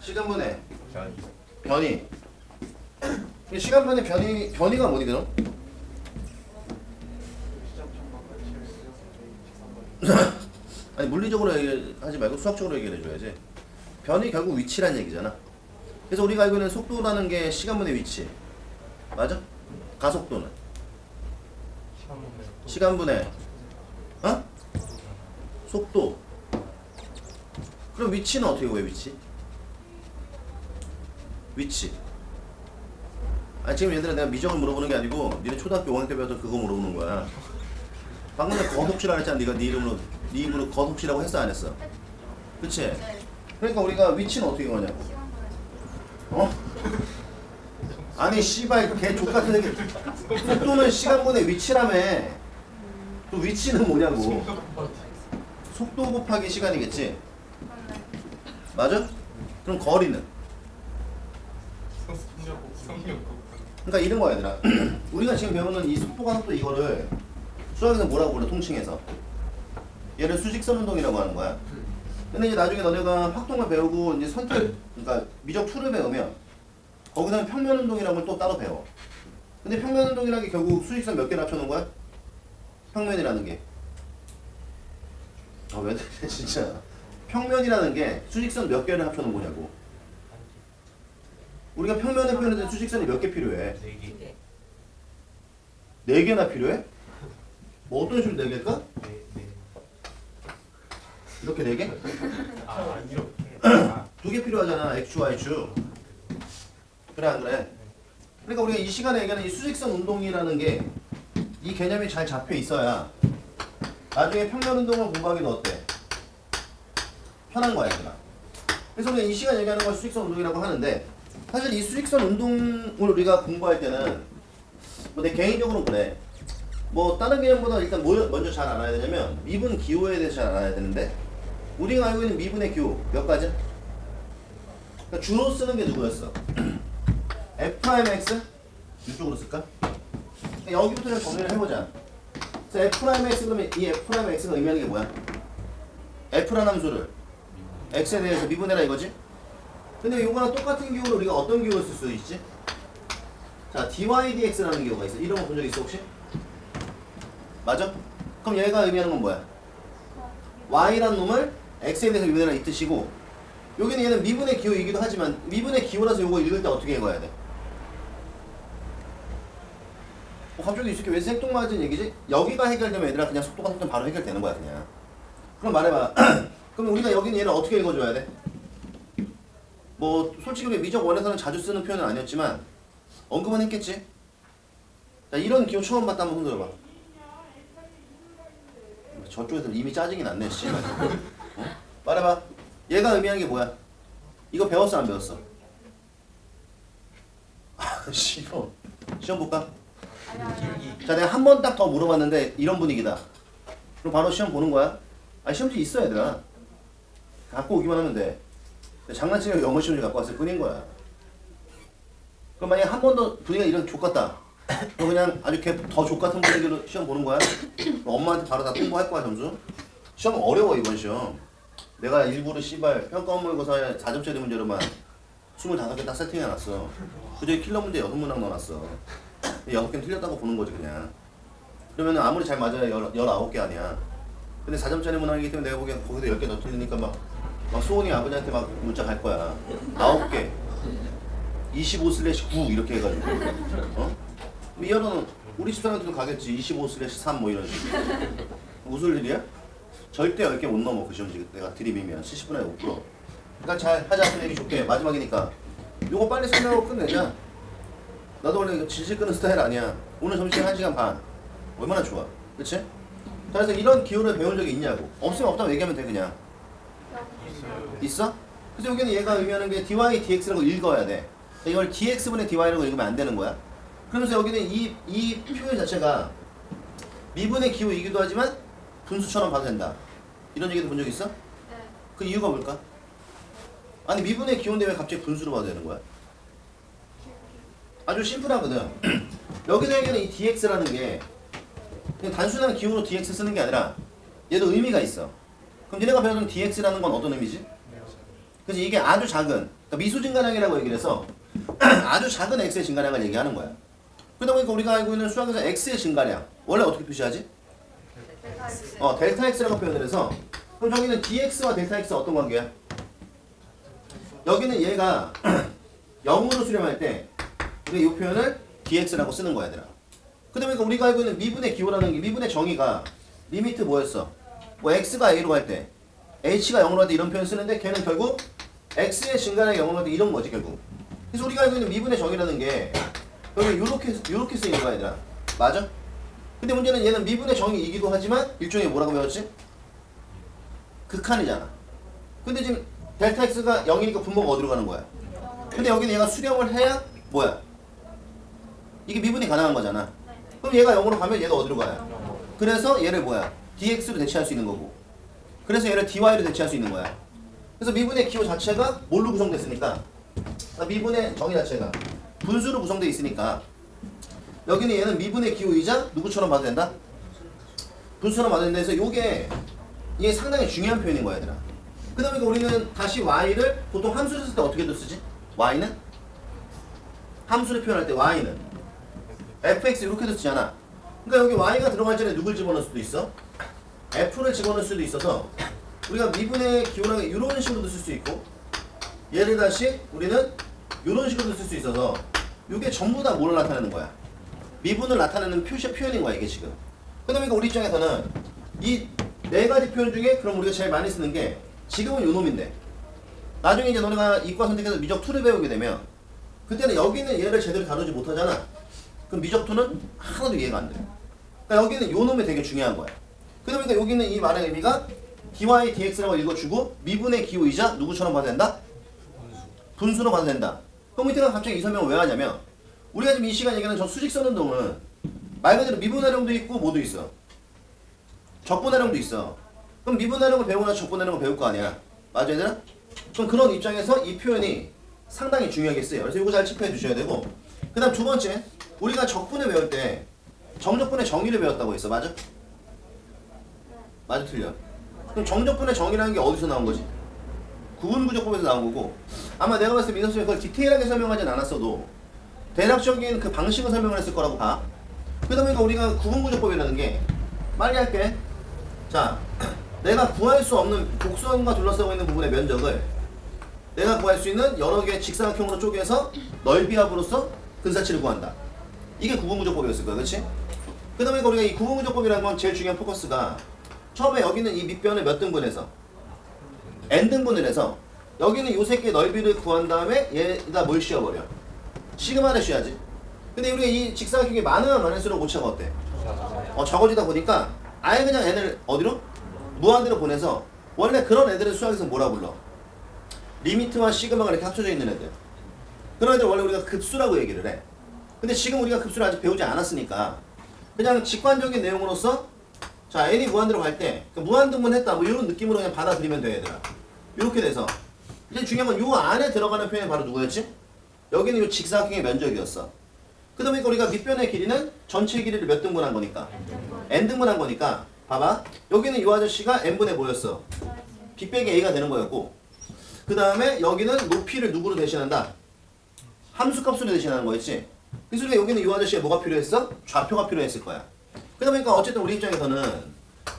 시간분의 변이. 이 시간분의 변이가 뭐니 그럼? 아니 물리적으로 얘기하지 말고 수학적으로 얘기를 해줘야지. 변이 결국 위치란 얘기잖아. 그래서 우리가 알고 있는 속도라는 게 시간분의 위치. 맞아? 가속도는 시간분의 속도. 그럼 위치는 어떻게 구해? 위치. 아 지금 얘들아 내가 미적을 물어보는 게 아니고 니네 초등학교 5학년 때 배웠던 그거 물어보는 거야. 방금 전에 거속시라고 했잖아. 네가 네 입으로 거속시라고 했어 안 했어? 그치? 그러니까 우리가 위치는 어떻게 구하냐고. 아니 씨발 개 족같은 얘기. 속도는 시간분의 위치라며. 또 위치는 뭐냐고. 속도 곱하기 시간이겠지? 맞아? 그럼 거리는? 그러니까 이런 거야 얘들아. 우리가 지금 배우는 이 속도가속도 이거를 수학에서 뭐라고 불러? 통칭해서 얘를 수직선 운동이라고 하는 거야. 근데 이제 나중에 너네가 확통을 배우고 이제 그러니까 미적 2를 배우면 거기서는 평면 운동이라는 걸 또 따로 배워. 근데 평면 운동이라는 게 결국 수직선 몇 개를 합쳐놓은 거야? 평면이라는 게. 왜 진짜 평면이라는 게 수직선 몇 개를 합쳐놓은 거냐고. 우리가 평면을 표현할 때 수직선이 몇 개 필요해? 4개. 4개나 필요해? 뭐 어떤 식으로 4개일까? 이렇게 4개? 이렇게. 2개 필요하잖아. X축, Y축. 그래 안 그래? 그러니까 우리가 이 시간에 얘기하는 이 수직선 운동이라는 게 이 개념이 잘 잡혀 있어야 나중에 평면 운동을 공부하기도 어때? 편한 거야 얘들아. 그래서 우리가 이 시간 얘기하는 걸 수직선 운동이라고 하는데 사실 이 수직선 운동을 우리가 공부할 때는 뭐 내 개인적으로 그래. 뭐 다른 개념보다 일단 뭐 먼저 잘 알아야 되냐면 미분 기호에 대해서 잘 알아야 되는데 우리가 알고 있는 미분의 기호 몇 가지? 그러니까 주로 쓰는 게 누구였어? F'X? 이쪽으로 쓸까? 그러니까 여기부터 좀 정리를 해보자. 그래서 F'X 그러면 이 F'X가 의미하는 게 뭐야? F라는 함수를 X에 대해서 미분해라 이거지? 근데 이거랑 똑같은 기호를 우리가 어떤 기호를 쓸 수 있지? 자, dy dx라는 기호가 있어. 이런 거 본 적 있어 혹시? 맞아? 그럼 얘가 의미하는 건 뭐야? y라는 놈을 x에 대해서 미분해라 이 뜻이고 여기는 얘는 미분의 기호이기도 하지만 미분의 기호라서 이거 읽을 때 어떻게 읽어야 돼? 갑자기 이 새끼 왜 생뚱맞은 얘기지? 여기가 해결되면 얘들아 그냥 속도가 속도는 바로 해결되는 거야 그냥. 그럼 말해봐. 그럼 우리가 여기는 얘를 어떻게 읽어줘야 돼? 뭐 솔직히 우리 미적 원에서는 자주 쓰는 표현은 아니었지만 언급은 했겠지? 자 이런 기호 처음 봤다 한번 손 들어봐. 저쪽에서 이미 짜증이 났네 씨. 말해봐. 얘가 의미하는 게 뭐야? 이거 배웠어 안 배웠어? 시험 볼까? 자 내가 한 번 딱 더 물어봤는데 이런 분위기다. 그럼 바로 시험 보는 거야? 아 시험지 있어 얘들아. 갖고 오기만 하면 돼. 장난치려고 영어 시험지 갖고 왔을 뿐인 거야. 그럼 만약에 한 번 더 분위기가 이런 족같다. 그럼 그냥 아주 더 족같은 분위기로 시험 보는 거야? 그럼 엄마한테 바로 다 통보할 거야 점수? 시험 어려워 이번 시험. 내가 일부러 씨발 평가 모의고사에 4점짜리 문제로만 25개 딱 세팅해놨어. 그저에 킬러 문제 6문항 넣어놨어. 6개는 틀렸다고 보는 거지 그냥. 그러면 아무리 잘 맞아야 19개 아니야. 근데 4점짜리 문항이기 때문에 내가 보기엔 거기서 10개 더 틀리니까 막 소원이 아버지한테 막 문자 갈 거야. 9개 25/9 이렇게 해가지고 미연은 우리 집사람한테도 가겠지. 25/3 뭐 이런 식으로. 웃을 일이야? 절대 10개 못 넘어 그 시험지. 내가 드립이면 70분에 5%. 그러니까 잘 하자. 분위기 좋게 마지막이니까 요거 빨리 설명하고 끝내자. 나도 원래 이거 질질 끄는 스타일 아니야. 오늘 점심 1시간 반 얼마나 좋아. 그치? 그래서 이런 기호를 배운 적이 있냐고. 없으면 없다고 얘기하면 돼 그냥. 있어? 그래서 여기는 얘가 의미하는 게 dy dx라고 읽어야 돼. 이걸 dx분의 dy라고 읽으면 안 되는 거야. 그러면서 여기는 이 표현 자체가 미분의 기호이기도 하지만 분수처럼 봐도 된다. 이런 얘기도 본 적 있어? 네. 그 이유가 뭘까? 아니 미분의 기호인데 왜 갑자기 분수로 봐도 되는 거야? 아주 심플하거든. 여기서 얘기하는 이 dx라는 게 그냥 단순한 기호로 dx 쓰는 게 아니라 얘도 의미가 있어. 그럼 니네가 배우는 dx라는 건 어떤 의미지? 그래서 이게 아주 작은, 그러니까 미수 증가량이라고 얘기를 해서 아주 작은 x의 증가량을 얘기하는 거야. 그러다 보니까 우리가 알고 있는 수학에서 x의 증가량 원래 어떻게 표시하지? 델타 x라고 표현을 해서 그럼 저기는 dx와 델타 x가 어떤 관계야? 여기는 얘가 0으로 수렴할 때 우리가 이 표현을 dx라고 쓰는 거야 얘들아. 그러다 보니까 우리가 알고 있는 미분의 기호라는 게 미분의 정의가 리미트 뭐였어? 뭐 x가 a로 갈 때 h가 0으로 갈 때 이런 표현 쓰는데 걔는 결국 x의 증가량이 0으로 갈 때 이런 거지 결국. 그래서 우리가 알고 있는 미분의 정의라는 게 여기 요렇게 쓰이는 거야 얘들아. 맞아? 근데 문제는 얘는 미분의 정의이기도 하지만 일종의 뭐라고 배웠지? 극한이잖아. 근데 지금 델타 x가 0이니까 분모가 어디로 가는 거야? 근데 여기는 얘가 수렴을 해야 뭐야? 이게 미분이 가능한 거잖아. 그럼 얘가 0으로 가면 얘도 어디로 가요? 그래서 얘를 뭐야? dx로 대체할 수 있는 거고. 그래서 얘를 dy로 대체할 수 있는 거야. 그래서 미분의 기호 자체가 뭘로 구성됐으니까? 미분의 정의 자체가 분수로 구성되어 있으니까 여기는 얘는 미분의 기호이자 누구처럼 봐도 된다? 분수처럼 봐도 된다 해서 이게 상당히 중요한 표현인 거야 얘들아. 그 다음에 우리는 다시 y를 보통 함수를 쓸 때 어떻게 쓰지? y는? 함수를 표현할 때 y는 fx 이렇게도 쓰잖아. 그러니까 여기 y가 들어갈 전에 누굴 집어넣을 수도 있어? f를 집어넣을 수도 있어서 우리가 미분의 기호랑 이런 식으로도 쓸 수 있고 얘를 다시 우리는 이런 식으로도 쓸 수 있어서 이게 전부 다 뭐를 나타내는 거야? 미분을 나타내는 표현인 거야 이게 지금. 그러니까 우리 입장에서는 이 네 가지 표현 중에 그럼 우리가 제일 많이 쓰는 게 지금은 요 놈인데 나중에 이제 너네가 이과 선택해서 미적 2를 배우게 되면 그때는 여기는 얘를 제대로 다루지 못하잖아. 그럼 미적 2는 하나도 이해가 안 돼. 그러니까 여기는 요 놈이 되게 중요한 거야. 그러니까 여기는 이 말의 의미가 dy dx라고 읽어주고 미분의 기호이자 누구처럼 봐도 된다? 분수로 봐도 된다. 그럼 이때가 갑자기 이 설명을 왜 하냐면 우리가 지금 이 시간 얘기하는 저 수직 써는 동은 말 그대로 미분하령도 있고 뭐도 있어? 적분하령도 있어. 그럼 미분하령을 배우고 나서 적분하령을 배울 거 아니야. 맞아 얘들아? 그럼 그런 입장에서 이 표현이 상당히 중요하겠어요. 그래서 이거 잘 체크해 주셔야 되고 그 다음 두 번째 우리가 적분을 배울 때 정적분의 정의를 배웠다고 했어. 맞아? 맞아 틀려? 그럼 정적분의 정의라는 게 어디서 나온 거지? 구분구조법에서 나온 거고 아마 내가 봤을 때 민석 쌤이 그걸 디테일하게 설명하진 않았어도 대략적인 그 방식을 설명을 했을 거라고 봐. 그러다 보니까 우리가 구분구조법이라는 게 빨리 할게. 자, 내가 구할 수 없는 곡선과 둘러싸고 있는 부분의 면적을 내가 구할 수 있는 여러 개의 직사각형으로 쪼개서 넓이합으로써 근사치를 구한다. 이게 구분구조법이었을 거야. 그렇지? 그러다 보니까 우리가 이 구분구조법이라는 건 제일 중요한 포커스가 처음에 여기는 이 밑변을 몇 등분해서 n등분을 해서 여기는 요 새끼의 넓이를 구한 다음에 얘에다 뭘 씌워버려? 시그마를 씌워야지. 근데 우리가 이 직사각형이 많으면 많을수록 오차가 어때? 적어지다 보니까 아예 그냥 n을 어디로? 무한대로 보내서 원래 그런 애들은 수학에서 뭐라 불러? 리미트와 시그마가 이렇게 합쳐져 있는 애들. 그런 애들 원래 우리가 급수라고 얘기를 해. 근데 지금 우리가 급수를 아직 배우지 않았으니까 그냥 직관적인 내용으로서 자 n이 무한대로 갈 때 무한등분 했다 뭐 이런 느낌으로 그냥 받아들이면 돼 얘들아. 이렇게 돼서 이제 중요한 건 요 안에 들어가는 표현이 바로 누구였지? 여기는 요 직사각형의 면적이었어. 그러다 보니까 우리가 밑변의 길이는 전체 길이를 몇 등분한 거니까? n등분한 거니까 봐봐 여기는 요 아저씨가 n분의 뭐였어? b 빼기 a가 되는 거였고 그 다음에 여기는 높이를 누구로 대신한다? 함수값으로 대신하는 거였지. 그래서 우리가 여기는 요 아저씨가 뭐가 필요했어? 좌표가 필요했을 거야. 그러다 보니까 어쨌든 우리 입장에서는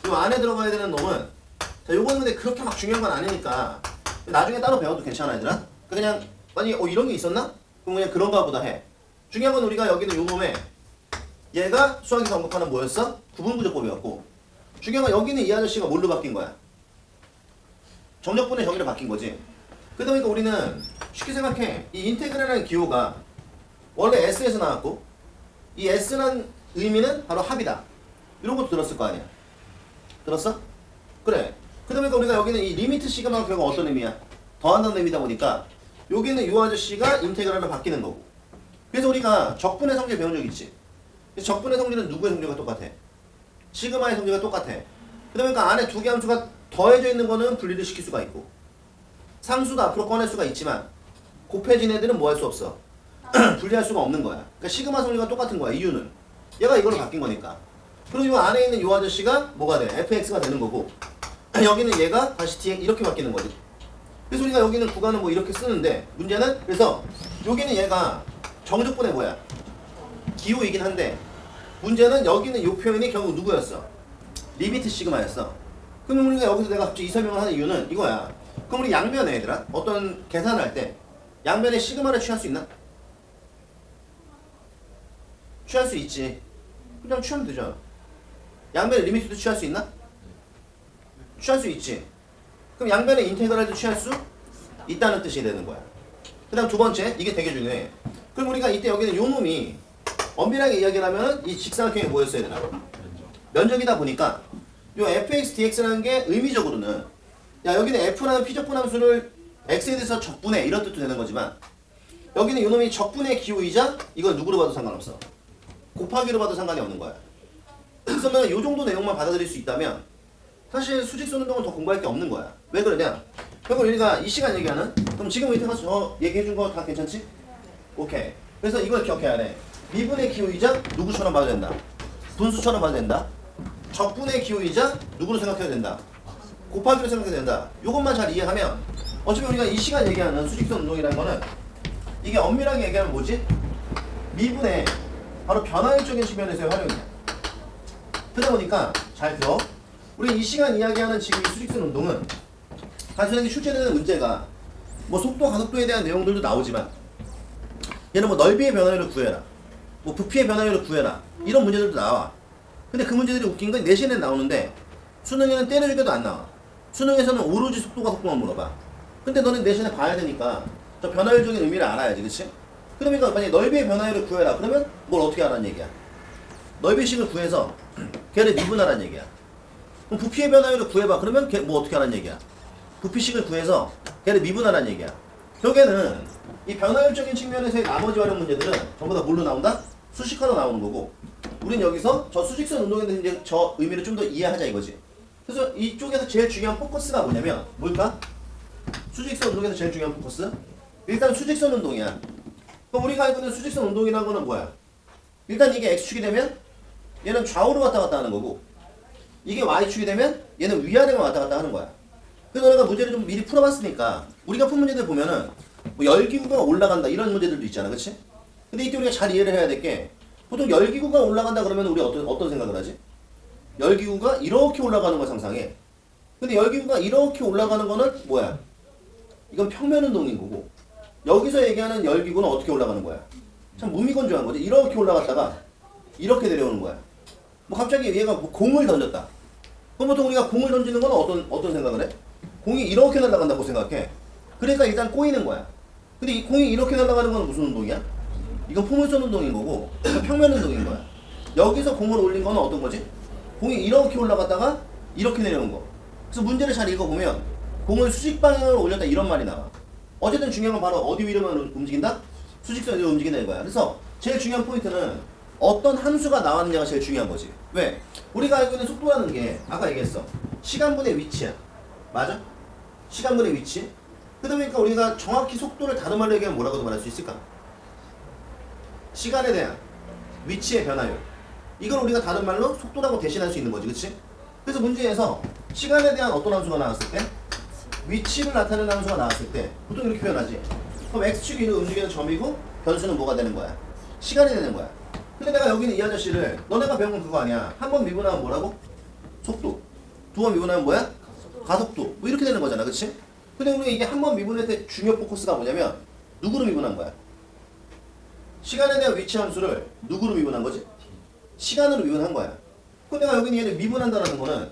요 안에 들어가야 되는 놈은 자 요거는 근데 그렇게 막 중요한 건 아니니까 나중에 따로 배워도 괜찮아 얘들아. 그냥 아니 이런 게 있었나? 그럼 그냥 그런가 보다 해. 중요한 건 우리가 여기는 요 놈에 얘가 수학에서 언급하는 뭐였어? 구분구조법이었고 중요한 건 여기는 이 아저씨가 뭘로 바뀐 거야? 정적분의 정의로 바뀐 거지. 그러다 보니까 우리는 쉽게 생각해. 이 인테그랄이라는 기호가 원래 S에서 나왔고 이 S라는 의미는 바로 합이다. 이런 것도 들었을 거 아니야. 들었어? 그래. 그러다 보니까 우리가 여기는 이 리미트 시그마가 결국 어떤 의미야? 더한다는 의미다 보니까 여기는 이 아저씨가 인테그랄로 바뀌는 거고 그래서 우리가 적분의 성질 배운 적 있지. 그래서 적분의 성질은 누구의 성질과 똑같아? 시그마의 성질과 똑같아. 그러다 보니까 안에 두 개 함수가 더해져 있는 거는 분리를 시킬 수가 있고 상수도 앞으로 꺼낼 수가 있지만 곱해진 애들은 뭐 할 수 없어? 분리할 수가 없는 거야. 그러니까 시그마 성질과 똑같은 거야. 이유는 얘가 이걸로 바뀐 거니까. 그리고 이 안에 있는 이 아저씨가 뭐가 돼? fx가 되는 거고 여기는 얘가 다시 dx 이렇게 바뀌는 거지. 그래서 우리가 여기는 구간은 뭐 이렇게 쓰는데 문제는 그래서 여기는 얘가 정적분의 뭐야? 기호이긴 한데 문제는 여기는 이 표현이 결국 누구였어? 리미트 시그마였어. 그럼 우리가 여기서 내가 갑자기 이 설명을 하는 이유는 이거야. 그럼 우리 양면에 얘들아 어떤 계산을 할 때 양면에 시그마를 취할 수 있나? 취할 수 있지. 그냥 취하면 되잖아. 양면에 리미트도 취할 수 있나? 취할 수 있지. 그럼 양면에 인테그랄도 취할 수 있다는 뜻이 되는 거야. 그 다음 두 번째, 이게 되게 중요해. 그럼 우리가 이때 여기는 요 놈이 엄밀하게 이야기를 하면 이 직사각형이 뭐였어야 되나? 면적이다 보니까 요 fx dx라는 게 의미적으로는 야 여기는 f라는 피적분 함수를 x에 대해서 적분해 이런 뜻도 되는 거지만 여기는 요 놈이 적분의 기호이자 이건 누구로 봐도 상관없어. 곱하기로 봐도 상관이 없는 거야. 그래서 요 정도 내용만 받아들일 수 있다면 사실 수직선 운동은 더 공부할 게 없는 거야. 왜 그러냐? 그럼 우리가 이 시간 얘기하는 그럼 지금 이때가 저 얘기해준 거 다 괜찮지? 오케이. 그래서 이걸 기억해야 돼. 미분의 기호이자 누구처럼 봐도 된다. 분수처럼 봐도 된다. 적분의 기호이자 누구로 생각해야 된다. 곱하기로 생각해야 된다. 요것만 잘 이해하면 어차피 우리가 이 시간 얘기하는 수직선 운동이라는 거는 이게 엄밀하게 얘기하면 뭐지? 미분의 바로 변화율적인 측면에서의 활용이야. 그러다 보니까 잘 들어. 우리 이 시간 이야기하는 지금 이 수직선 운동은 단순하게 출제되는 문제가 뭐 속도, 가속도에 대한 내용들도 나오지만 얘는 뭐 넓이의 변화율을 구해라. 뭐 부피의 변화율을 구해라. 이런 문제들도 나와. 근데 그 문제들이 웃긴 건 내신에 나오는데 수능에는 때려주게도 안 나와. 수능에서는 오로지 속도가 속도만 물어봐. 근데 너는 내신에 봐야 되니까 저 변화율적인 의미를 알아야지, 그치? 그러니까 만약에 넓이의 변화율을 구해라. 그러면 뭘 어떻게 하라는 얘기야? 넓이식을 구해서 걔를 미분하라는 얘기야. 그럼 부피의 변화율을 구해봐. 그러면 걔 뭐 어떻게 하라는 얘기야? 부피식을 구해서 걔를 미분하라는 얘기야. 결국에는 이 변화율적인 측면에서의 나머지 활용 문제들은 전부 다 뭘로 나온다? 수식화로 나오는 거고 우린 여기서 저 수직선 운동에 대해서 이제 저 의미를 좀 더 이해하자 이거지. 그래서 이쪽에서 제일 중요한 포커스가 뭐냐면 뭘까? 수직선 운동에서 제일 중요한 포커스? 일단 수직선 운동이야. 그럼 우리가 알고 있는 수직선 운동이라는 거는 뭐야? 일단 이게 X축이 되면 얘는 좌우로 왔다 갔다 하는 거고 이게 Y축이 되면 얘는 위아래만 왔다 갔다 하는 거야. 그래서 내가 문제를 좀 미리 풀어봤으니까 우리가 푼 문제들 보면은 뭐 열기구가 올라간다 이런 문제들도 있잖아, 그치? 근데 이때 우리가 잘 이해를 해야 될 게 보통 열기구가 올라간다 그러면 우리 어떤 생각을 하지? 열기구가 이렇게 올라가는 걸 상상해. 근데 열기구가 이렇게 올라가는 거는 뭐야? 이건 평면 운동인 거고 여기서 얘기하는 열기구는 어떻게 올라가는 거야? 참 무미건조한 거지. 이렇게 올라갔다가 이렇게 내려오는 거야. 뭐 갑자기 얘가 뭐 공을 던졌다. 그럼 보통 우리가 공을 던지는 건 어떤 생각을 해? 공이 이렇게 날아간다고 생각해. 그러니까 일단 꼬이는 거야. 근데 이 공이 이렇게 날아가는 건 무슨 운동이야? 이건 포물선 운동인 거고 평면 운동인 거야. 여기서 공을 올린 건 어떤 거지? 공이 이렇게 올라갔다가 이렇게 내려온 거. 그래서 문제를 잘 읽어보면 공을 수직 방향으로 올렸다 이런 말이 나와. 어쨌든 중요한 건 바로 어디 위로만 움직인다? 수직선 위로 움직인다 이거야. 그래서 제일 중요한 포인트는 어떤 함수가 나왔느냐가 제일 중요한 거지. 왜? 우리가 알고 있는 속도라는 게 아까 얘기했어. 시간분의 위치야. 맞아? 시간분의 위치. 그러다 보니까 우리가 정확히 속도를 다른 말로 얘기하면 뭐라고도 말할 수 있을까? 시간에 대한 위치의 변화율. 이걸 우리가 다른 말로 속도라고 대신할 수 있는 거지, 그치? 그래서 문제에서 시간에 대한 어떤 함수가 나왔을 때 위치를 나타내는 함수가 나왔을 때 보통 이렇게 표현하지. 그럼 X축이 움직이는 점이고 변수는 뭐가 되는 거야? 시간이 되는 거야. 근데 내가 여기는 이 아저씨를 너네가 배운 건 그거 아니야. 한 번 미분하면 뭐라고? 속도. 두 번 미분하면 뭐야? 가속도. 뭐 이렇게 되는 거잖아, 그치? 근데 우리가 이게 한 번 미분할 때 중요 포커스가 뭐냐면 누구로 미분한 거야? 시간에 대한 위치 함수를 누구로 미분한 거지? 시간으로 미분한 거야. 근데 내가 여기는 얘를 미분한다는 거는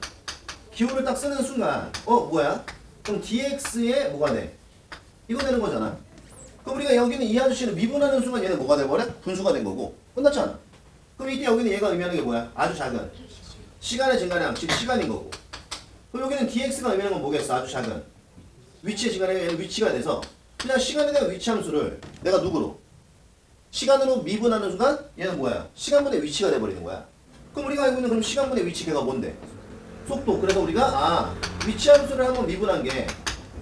기호를 딱 쓰는 순간 뭐야? 그럼 dx에 뭐가 돼? 이거 되는 거잖아. 그럼 우리가 여기는 이 아저씨를 미분하는 순간 얘는 뭐가 돼버려? 분수가 된 거고 끝났잖아. 그럼 이때 여기는 얘가 의미하는 게 뭐야? 아주 작은 시간의 증가량, 즉 시간인 거고. 그럼 여기는 dx가 의미하는 건 뭐겠어? 아주 작은 위치의 증가량이 얘는 위치가 돼서 그냥 시간에 대한 위치 함수를 내가 누구로? 시간으로 미분하는 순간 얘는 뭐야? 시간분의 위치가 돼버리는 거야. 그럼 우리가 알고 있는 그럼 시간분의 위치 걔가 뭔데? 속도. 그래서 우리가 위치 함수를 한번 미분한 게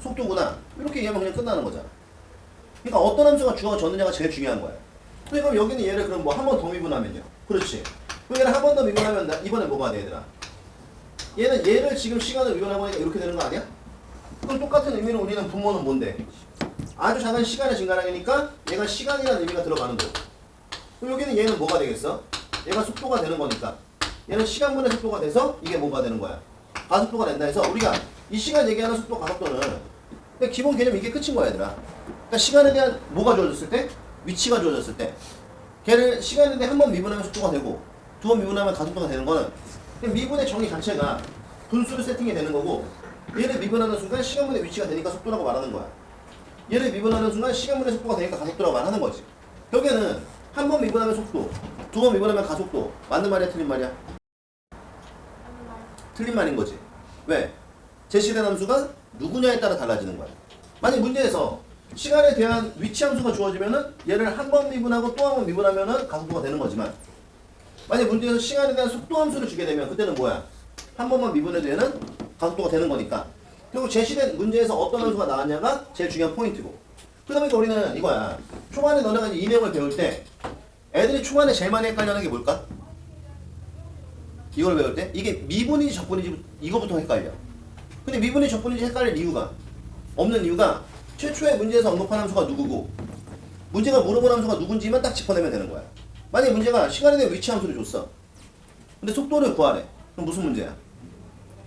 속도구나 이렇게 얘기하면 그냥 끝나는 거잖아. 그러니까 어떤 함수가 주어졌느냐가 제일 중요한 거야. 근데 그럼 여기는 얘를 그럼 뭐 한 번 더 미분하면요. 그렇지. 그럼 얘를 한 번 더 미분하면 이번에 뭐 봐야 돼 얘들아? 얘는 얘를 지금 시간을 미분하고 보니까 이렇게 되는 거 아니야? 그럼 똑같은 의미로 우리는 분모는 뭔데? 아주 작은 시간의 증가량이니까 얘가 시간이라는 의미가 들어가는 거고. 그럼 여기는 얘는 뭐가 되겠어? 얘가 속도가 되는 거니까 얘는 시간분의 속도가 돼서 이게 뭐가 되는 거야? 가속도가 된다 해서 우리가 이 시간 얘기하는 속도 가속도는 그냥 기본 개념 이게 끝인 거야 얘들아. 그러니까 시간에 대한 뭐가 주어졌을 때? 위치가 주어졌을 때 걔를 시간에 대해 한 번 미분하면 속도가 되고 두 번 미분하면 가속도가 되는 거는 그냥 미분의 정의 자체가 분수로 세팅이 되는 거고 얘를 미분하는 순간 시간분의 위치가 되니까 속도라고 말하는 거야. 얘를 미분하는 순간 시간분의 속도가 되니까 가속도라고 말하는 거지. 결국에는 한 번 미분하면 속도, 두 번 미분하면 가속도. 맞는 말이야, 틀린 말이야? 틀린 말인 거지. 왜? 제시된 함수가 누구냐에 따라 달라지는 거야. 만약 문제에서 시간에 대한 위치 함수가 주어지면은 얘를 한 번 미분하고 또 한 번 미분하면은 가속도가 되는 거지만 만약 문제에서 시간에 대한 속도 함수를 주게 되면 그때는 뭐야? 한 번만 미분해도 얘는 가속도가 되는 거니까. 결국 제시된 문제에서 어떤 함수가 나왔냐가 제일 중요한 포인트고. 그러다 보니까 우리는 이거야. 초반에 너네가 이 내용을 배울 때 애들이 초반에 제일 많이 헷갈려하는 게 뭘까? 이걸 배울 때 이게 미분인지 적분인지 이거부터 헷갈려. 근데 미분인지 적분인지 헷갈릴 이유가 없는 이유가 최초의 문제에서 언급한 함수가 누구고 문제가 물어본 함수가 누군지만 딱 짚어내면 되는 거야. 만약에 문제가 시간에 대한 위치 함수를 줬어. 근데 속도를 구하래. 그럼 무슨 문제야?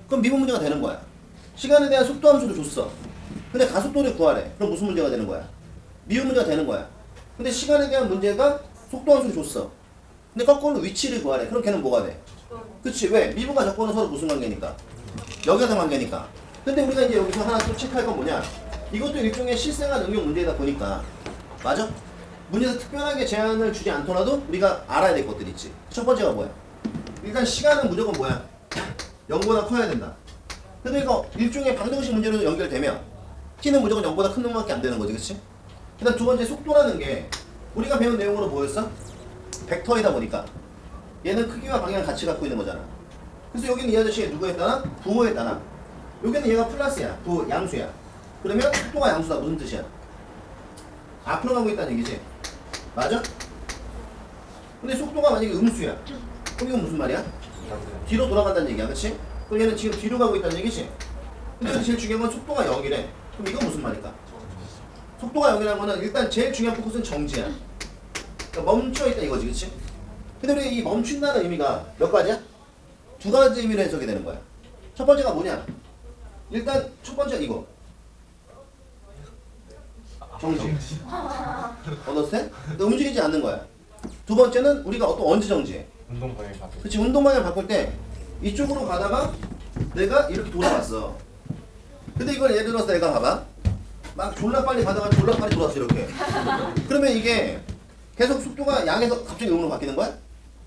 그럼 미분 문제가 되는 거야. 시간에 대한 속도 함수를 줬어. 근데 가속도를 구하래. 그럼 무슨 문제가 되는 거야? 미분 문제가 되는 거야. 근데 시간에 대한 문제가 속도 함수를 줬어. 근데 거꾸로 위치를 구하래. 그럼 걔는 뭐가 돼? 그치? 왜? 미분과 적분은 서로 무슨 관계니까? 역연상 관계니까. 근데 우리가 이제 여기서 하나 또 체크할 건 뭐냐? 이것도 일종의 실생활 응용 문제이다 보니까 맞아? 문제에서 특별하게 제한을 주지 않더라도 우리가 알아야 될 것들이 있지. 첫 번째가 뭐야? 일단 시간은 무조건 뭐야? 0보다 커야 된다. 근데 이거 일종의 방정식 문제로 연결되면 t는 무조건 0보다 큰 놈밖에 안 되는 거지, 그치? 일단 두 번째 속도라는 게 우리가 배운 내용으로 뭐였어? 벡터이다 보니까 얘는 크기와 방향을 같이 갖고 있는 거잖아. 그래서 여기는 이 아저씨가 누구에 따라? 부호에 따라. 여기는 얘가 플러스야. 부호, 양수야. 그러면 속도가 양수다. 무슨 뜻이야? 앞으로 가고 있다는 얘기지. 맞아? 근데 속도가 만약에 음수야. 그럼 이건 무슨 말이야? 뒤로 돌아간다는 얘기야. 그치? 그럼 얘는 지금 뒤로 가고 있다는 얘기지? 근데 여기 제일 중요한 건 속도가 0이래. 그럼 이건 무슨 말일까? 속도가 0이라는 거는 일단 제일 중요한 포커스는 정지야. 그러니까 멈춰있다 이거지. 그치? 근데 우리 이 멈춘다는 의미가 몇 가지야? 두 가지 의미로 해석이 되는 거야. 첫 번째가 뭐냐? 일단 첫 번째가 이거. 정지. 언더스탠? 움직이지 않는 거야. 두 번째는 우리가 언제 정지해? 운동 방향 바꿔. 그치, 운동 방향 바꿀 때 이쪽으로 가다가 내가 이렇게 돌아갔어. 근데 이걸 예를 들어서 내가 봐봐. 막 졸라 빨리 가다가 졸라 빨리 돌았어 이렇게. 그러면 이게 계속 속도가 양에서 갑자기 음으로 바뀌는 거야?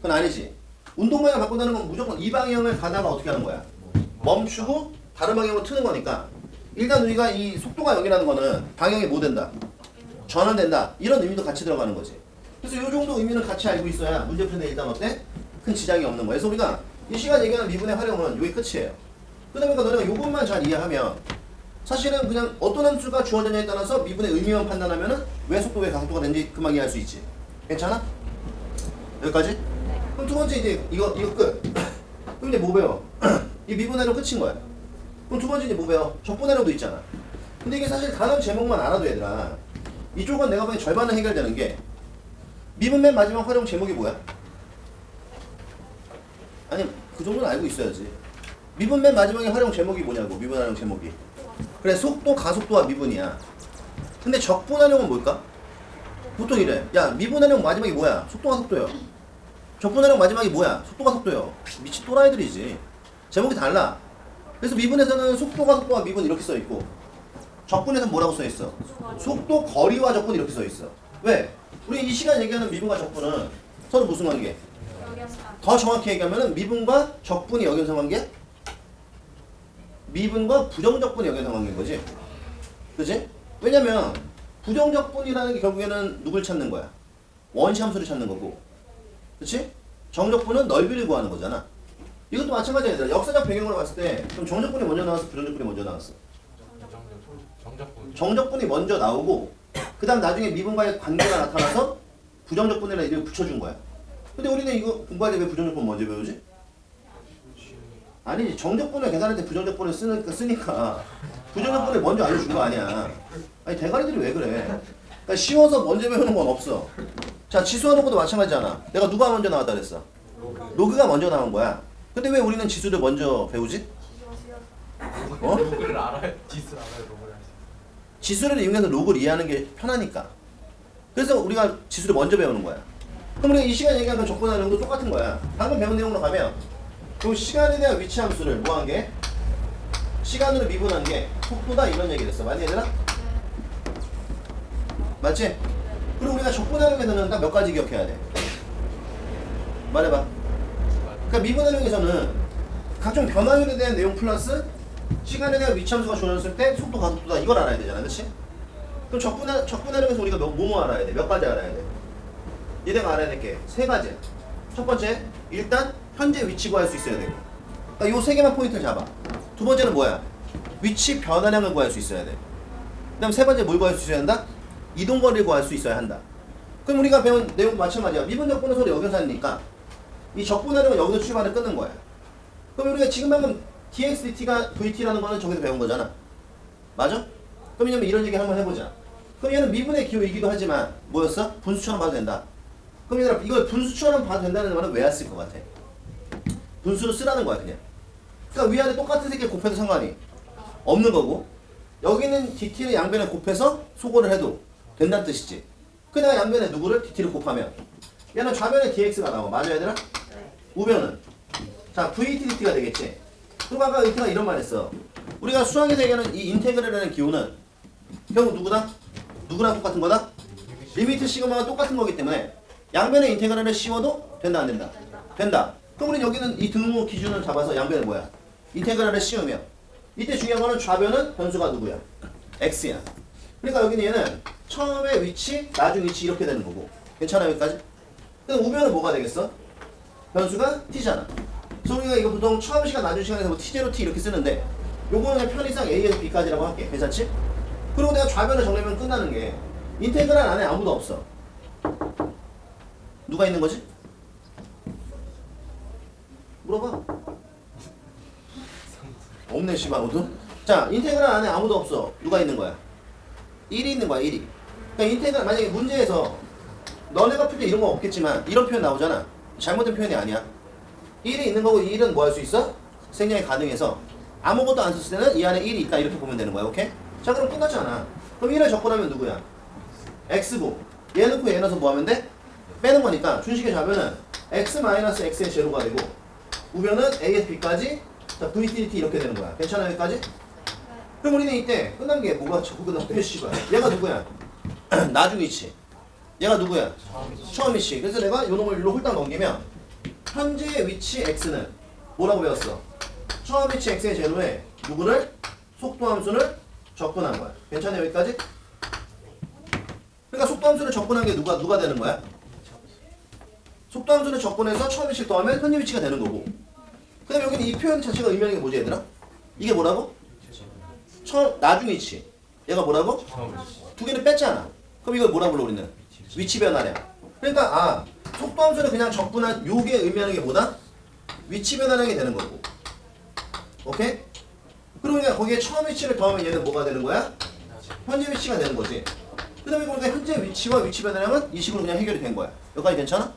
그건 아니지. 운동 방향 바꾼다는 건 무조건 이 방향을 가다가 어떻게 하는 거야? 멈추고 다른 방향으로 트는 거니까 일단 우리가 이 속도가 0이라는 거는 방향이 뭐 된다? 전환된다. 이런 의미도 같이 들어가는 거지. 그래서 이 정도 의미는 같이 알고 있어야 문제 푸는데 일단 어때? 큰 지장이 없는 거야. 그래서 우리가 이 시간 얘기하는 미분의 활용은 이게 끝이에요. 그러다 보니까 너네가 이것만 잘 이해하면 사실은 그냥 어떤 함수가 주어졌냐에 따라서 미분의 의미만 판단하면은 왜 속도 왜 가속도가 되는지 금방 이해할 수 있지. 괜찮아? 여기까지? 그럼 두 번째 이제 이거 끝. 그럼 이제 뭐 배워? 이 미분회로 끝인 거야. 그럼 두 번째 이제 뭐 배워? 적분회로도 있잖아. 근데 이게 사실 단어 제목만 알아도 얘들아. 이쪽은 내가 보기엔 절반은 해결되는 게 미분 맨 마지막 활용 제목이 뭐야? 아니 그 정도는 알고 있어야지. 미분 맨 마지막에 활용 제목이 뭐냐고. 미분 활용 제목이. 그래 속도 가속도와 미분이야. 근데 적분 활용은 뭘까? 보통 이래. 야 미분 활용 마지막이 뭐야? 속도가 속도요. 적분 활용 마지막이 뭐야? 속도가 속도요. 미친 또라이들이지. 제목이 달라. 그래서 미분에서는 속도가 속도와 미분 이렇게 써있고 적분에서는 뭐라고 써있어? 속도 거리와 적분 이렇게 써있어. 왜? 우리 이 시간 얘기하는 미분과 적분은 서로 무슨 관계? 더 정확히 얘기하면 미분과 적분이 역연상 관계? 미분과 부정적분이 역연상 관계인 거지. 그치? 왜냐면 부정적분이라는 게 결국에는 누굴 찾는 거야? 원시 함수를 찾는 거고. 그치? 정적분은 넓이를 구하는 거잖아. 이것도 마찬가지야. 역사적 배경으로 봤을 때 그럼 정적분이 먼저 나왔어? 부정적분이 먼저 나왔어? 정적분이 먼저 나오고 그 다음 나중에 미분과의 관계가 나타나서 부정적분이라는 이름을 붙여준 거야. 근데 우리는 이거 공부할 때 왜 부정적분 먼저 배우지? 아니지 정적분을 계산할 때 부정적분을 쓰니까 부정적분을 먼저 알려준 거 아니야. 아니 대가리들이 왜 그래? 그러니까 쉬워서 먼저 배우는 건 없어. 자 지수하는 것도 마찬가지잖아. 내가 누가 먼저 나왔다 그랬어? 로그가 먼저 나온 거야. 근데 왜 우리는 지수를 먼저 배우지? 어? 로그를 알아요? 지수를 알아요? 로그를 알아요? 지수를 이용해서 로그를 이해하는 게 편하니까. 그래서 우리가 지수를 먼저 배우는 거야. 그럼 우리가 이 시간 얘기한 그 적분하는 것도 똑같은 거야. 방금 배운 내용으로 가면 그 시간에 대한 위치 함수를 뭐 한 게? 시간으로 미분한 게 속도다 이런 얘기를 했어. 맞니 얘들아? 맞지? 그리고 우리가 적분하는에서는 딱 몇 가지 기억해야 돼. 말해봐. 그러니까 미분하는에서는 각종 변화율에 대한 내용 플러스 시간에 대한 위치 함수가 주어졌을 때 속도 가속도다 이걸 알아야 되잖아. 그치? 그럼 적분하는에서 우리가 뭐뭐 알아야 돼? 몇 가지 알아야 돼? 얘네가 알아야 될 게 세 가지야. 첫 번째, 일단 현재 위치 구할 수 있어야 되고. 그러니까 요 세 개만 포인트를 잡아. 두 번째는 뭐야? 위치 변화량을 구할 수 있어야 돼. 그 다음 세 번째 뭘 구할 수 있어야 한다? 이동거리를 구할 수 있어야 한다. 그럼 우리가 배운 내용도 마찬가지야. 미분 적분은 서로 여기서 하니까 이 적분하려면 여기서 출발을 끊는 거야. 그럼 우리가 지금 방금 dx dt가 vt라는 거는 저기서 배운 거잖아. 맞아? 그럼 왜냐면 이런 얘기 한번 해보자. 그럼 얘는 미분의 기호이기도 하지만 뭐였어? 분수처럼 봐도 된다. 그럼 얘들아 이걸 분수처럼 봐도 된다는 말은 왜 안 쓸 것 같아? 분수로 쓰라는 거야 그냥. 그러니까 위아래 똑같은 새끼 곱해도 상관이 없는 거고 여기는 dt를 양변에 곱해서 소거를 해도 된다는 뜻이지. 그 내가 양변에 누구를? dt를 곱하면 얘는 좌변에 dx가 나와. 맞아 얘들아? 우변은 자 vt dt가 되겠지. 그리고 아까 이태가 이런 말 했어. 우리가 수학에서 얘기하는 이 인테그랄이라는 기호는 결국 누구다? 누구랑 똑같은 거다? 리미트 시그마가 똑같은 거기 때문에 양변의 인테그랄을 씌워도 된다 안 된다? 된다. 그럼 우리는 여기는 이 등호 기준을 잡아서 양변에 뭐야? 인테그랄을 씌우면 이때 중요한 거는 좌변은 변수가 누구야? x야. 그러니까 여기는 얘는 처음에 위치, 나중 위치 이렇게 되는 거고. 괜찮아 여기까지? 그럼 우변은 뭐가 되겠어? 변수가 t잖아. 그래서 우리가 이거 보통 처음 시간, 나중 시간에서 뭐 t0, t 이렇게 쓰는데 요거는 그냥 편의상 a에서 b까지라고 할게. 괜찮지? 그리고 내가 좌변을 정리하면 끝나는 게 인테그랄 안에 아무도 없어. 누가 있는 거지? 물어봐. 없네 씨발 아무도. 자 인테그랄 안에 아무도 없어. 누가 있는 거야? 1이 있는 거야 1이. 그러니까 인테그랄 만약에 문제에서 너네가 풀 때 이런 거 없겠지만 이런 표현 나오잖아. 잘못된 표현이 아니야. 1이 있는 거고 1은 뭐 할 수 있어? 생략이 가능해서 아무것도 안 썼을 때는 이 안에 1이 있다 이렇게 보면 되는 거야. 오케이? 자 그럼 끝났잖아. 그럼 1을 적분하면 누구야? x고 얘 넣고 얘 넣어서 뭐 하면 돼? 빼는 거니까 준식의 좌변은 x-x의 제로가 되고 우변은 a에서 b까지 자 vt 이렇게 되는 거야. 괜찮아 여기까지? 그럼 우리는 이때 끝난 게 뭐가 자꾸 끝났대 씨발. 얘가 누구야? 나중 위치. 얘가 누구야? 처음 위치. 그래서 내가 요 놈을 일로 홀딱 넘기면 현재의 위치 x는 뭐라고 배웠어? 처음 위치 x의 제로에 누구를? 속도 함수를 적분한 거야. 괜찮아 여기까지? 그러니까 속도 함수를 적분한 게 누가 되는 거야? 속도 함수를 적분해서 처음 위치를 더하면 현재 위치가 되는 거고. 그 다음에 여기는 이 표현 자체가 의미하는 게 뭐지 얘들아? 이게 뭐라고? 나중 위치. 얘가 뭐라고? 두 개를 뺐잖아. 그럼 이걸 뭐라 불러 우리는? 위치 변화량. 그러니까 속도 함수를 그냥 적분한 요게 의미하는 게 뭐다? 위치 변화량이 되는 거고. 오케이? 그리고 그냥 거기에 처음 위치를 더하면 얘는 뭐가 되는 거야? 현재 위치가 되는 거지. 그 다음에 우리가 현재 위치와 위치 변화량은 이 식으로 그냥 해결이 된 거야. 여기까지 괜찮아?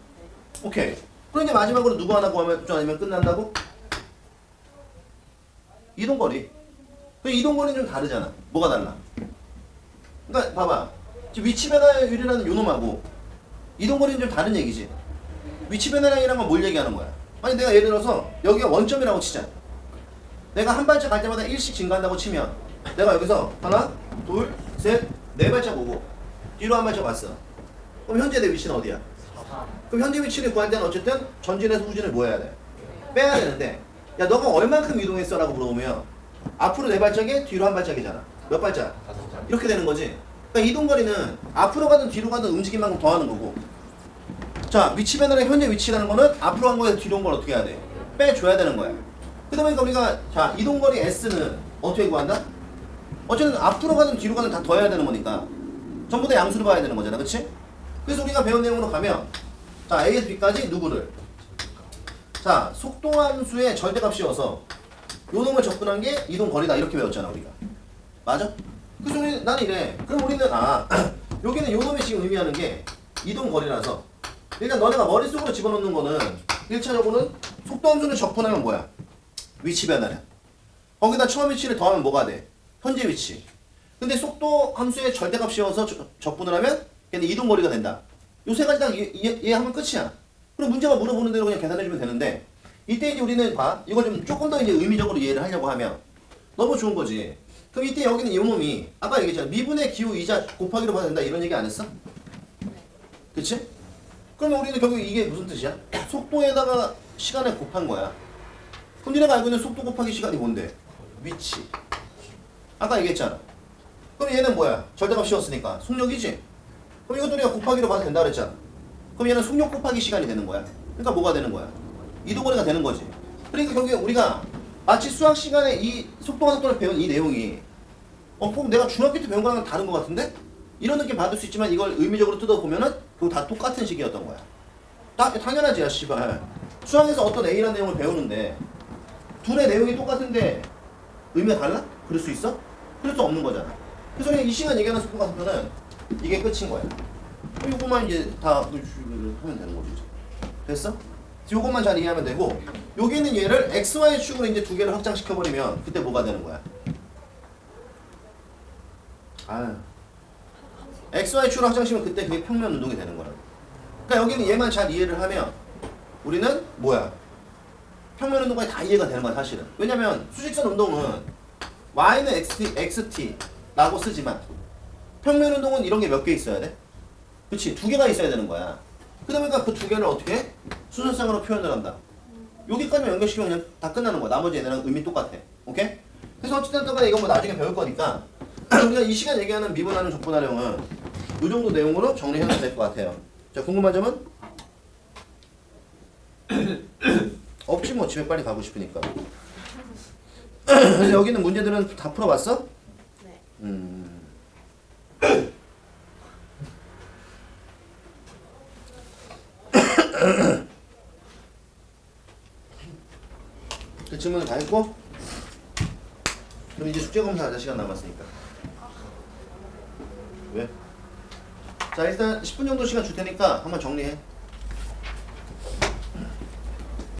오케이. 그럼 이제 마지막으로 누구 하나 구하면 좀 아니면 끝난다고? 이동거리. 그 이동거리는 좀 다르잖아. 뭐가 달라? 그러니까 봐봐. 지금 위치 변화율이라는 요 놈하고 이동거리는 좀 다른 얘기지. 위치 변화량이란 건 뭘 얘기하는 거야? 아니 내가 예를 들어서 여기가 원점이라고 치자. 내가 한 발짝 갈 때마다 1씩 증가한다고 치면 내가 여기서 하나, 둘, 셋, 네 발짝 오고 뒤로 한 발짝 왔어. 그럼 현재 내 위치는 어디야? 그럼 현재 위치를 구할 때는 어쨌든 전진에서 후진을 뭐 해야 돼? 빼야 되는데 야 너가 얼만큼 이동했어? 라고 물어보면 앞으로 네 발짝에 뒤로 한 발짝이잖아. 몇 발짝? 이렇게 되는 거지. 그러니까 이동거리는 앞으로 가든 뒤로 가든 움직인 만큼 더하는 거고 자 위치 변화량 현재 위치라는 거는 앞으로 간 거에서 뒤로 온 걸 어떻게 해야 돼? 빼줘야 되는 거야. 그러다 보니까 우리가 자 이동거리 S는 어떻게 구한다? 어쨌든 앞으로 가든 뒤로 가든 다 더해야 되는 거니까 전부 다 양수를 봐야 되는 거잖아. 그치? 그래서 우리가 배운 내용으로 가면 자 A에서 B까지 누구를? 자 속도함수의 절대값 씌워서 요 놈을 접근한 게 이동 거리다 이렇게 배웠잖아 우리가. 맞아? 그래서 나는 이래. 그럼 우리는 여기는 요 놈이 지금 의미하는 게 이동 거리라서 일단 너네가 머릿속으로 집어넣는 거는 1차적으로는 속도 함수를 접근하면 뭐야? 위치 변화래. 거기다 처음 위치를 더하면 뭐가 돼? 현재 위치. 근데 속도 함수의 절대값 씌워서 적분을 하면 걔는 이동 거리가 된다. 요 세 가지 딱 이해하면 끝이야. 그럼 문제가 물어보는 대로 그냥 계산해주면 되는데 이때 이제 우리는 이걸 좀 조금 더 이제 의미적으로 이해를 하려고 하면 너무 좋은 거지. 그럼 이때 여기는 이 놈이 아까 얘기했잖아. 미분의 기호 이자 곱하기로 봐야 된다 이런 얘기 안 했어? 그치? 그러면 우리는 결국 이게 무슨 뜻이야? 속도에다가 시간을 곱한 거야. 그럼 니네가 알고 있는 속도 곱하기 시간이 뭔데? 위치. 아까 얘기했잖아. 그럼 얘는 뭐야? 절대값 씌웠으니까 속력이지? 그럼 이것도 우리가 곱하기로 봐도 된다 그랬잖아. 그럼 얘는 속력 곱하기 시간이 되는 거야. 그러니까 뭐가 되는 거야? 이동거리가 되는 거지. 그러니까 결국에 우리가 마치 수학 시간에 이 속도와 속도를 배운 이 내용이 꼭 내가 중학교 때 배운 거랑 다른 것 같은데? 이런 느낌 받을 수 있지만 이걸 의미적으로 뜯어보면은 그거 다 똑같은 식이었던 거야. 당연하지 야 씨발. 수학에서 어떤 A라는 내용을 배우는데 둘의 내용이 똑같은데 의미가 달라? 그럴 수 있어? 그럴 수 없는 거잖아. 그래서 그냥 이 시간 얘기하는 속도 같은 거는 이게 끝인 거야. 그럼 요것만 이제 다 하면 되는 거지. 됐어? 요것만 잘 이해하면 되고 여기는 얘를 x, y 축으로 이제 두 개를 확장시켜버리면 그때 뭐가 되는 거야? x, y 축으로 확장시키면 그때 그게 평면 운동이 되는 거라고. 그러니까 여기는 얘만 잘 이해를 하면 우리는 뭐야? 평면 운동까지 다 이해가 되는 거야 사실은. 왜냐면 수직선 운동은 y는 xt라고 쓰지만 평면 운동은 이런 게 몇 개 있어야 돼? 그치? 두 개가 있어야 되는 거야. 그러니까 그 두 개를 어떻게 해? 순서상으로 표현을 한다. 여기까지만 연결시키면 그냥 다 끝나는 거야. 나머지 애들랑 의미 똑같아. 오케이? 그래서 어쨌든 간에 이건 뭐 나중에 배울 거니까 우리가 이 시간 얘기하는 미분하는 적분하령은 이 정도 내용으로 정리해도 될 것 같아요. 자, 궁금한 점은? 없지 뭐 집에 빨리 가고 싶으니까. 그래서 여기는 문제들은 다 풀어봤어? 네. 그 질문을 다 했고 그럼 이제 숙제 검사하자. 시간 남았으니까. 왜? 자 일단 10분 정도 시간 줄 테니까 한번 정리해.